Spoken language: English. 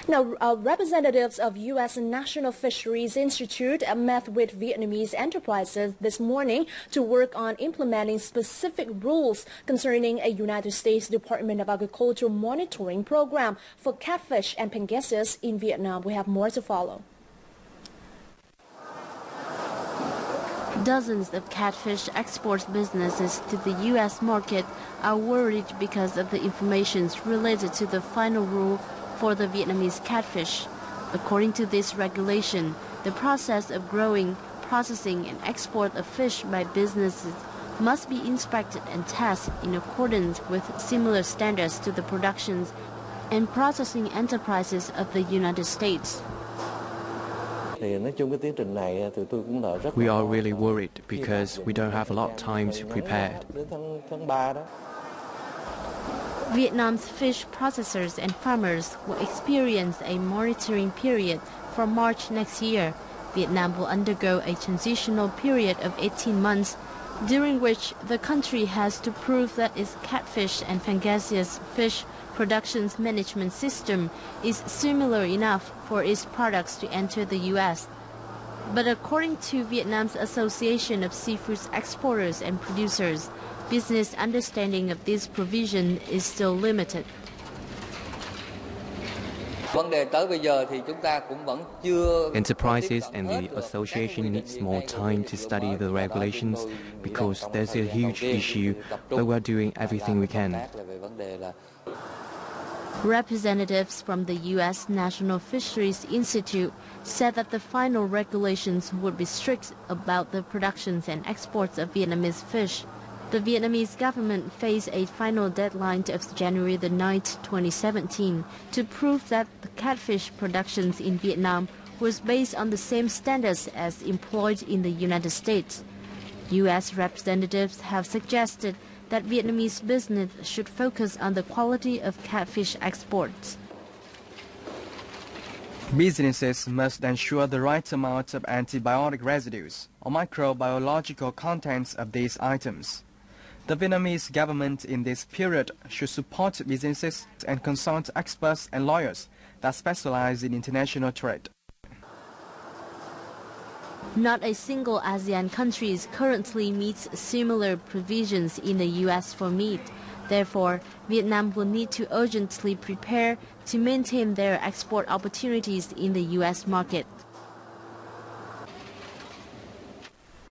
Now, representatives of U.S. National Fisheries Institute met with Vietnamese enterprises this morning to work on implementing specific rules concerning a United States Department of Agriculture monitoring program for catfish and pangasius in Vietnam. We have more to follow. Dozens of catfish export businesses to the U.S. market are worried because of the information related to the final rule for the Vietnamese catfish. According to this regulation, the process of growing, processing and export of fish by businesses must be inspected and tested in accordance with similar standards to the productions and processing enterprises of the United States. We are really worried because we don't have a lot of time to prepare. Vietnam's fish processors and farmers will experience a monitoring period from March next year. Vietnam will undergo a transitional period of 18 months, during which the country has to prove that its catfish and pangasius fish productions management system is similar enough for its products to enter the U.S. But according to Vietnam's Association of Seafood Exporters and Producers, business understanding of this provision is still limited. Enterprises and the association needs more time to study the regulations because there's a huge issue, but we're doing everything we can. Representatives from the U.S. National Fisheries Institute said that the final regulations would be strict about the productions and exports of Vietnamese fish. The Vietnamese government faced a final deadline of January the 9th, 2017, to prove that the catfish productions in Vietnam was based on the same standards as employed in the United States. U.S. representatives have suggested that Vietnamese business should focus on the quality of catfish exports. Businesses must ensure the right amount of antibiotic residues or microbiological contents of these items. The Vietnamese government in this period should support businesses and consult experts and lawyers that specialize in international trade. Not a single ASEAN country currently meets similar provisions in the U.S. for meat. Therefore, Vietnam will need to urgently prepare to maintain their export opportunities in the U.S. market.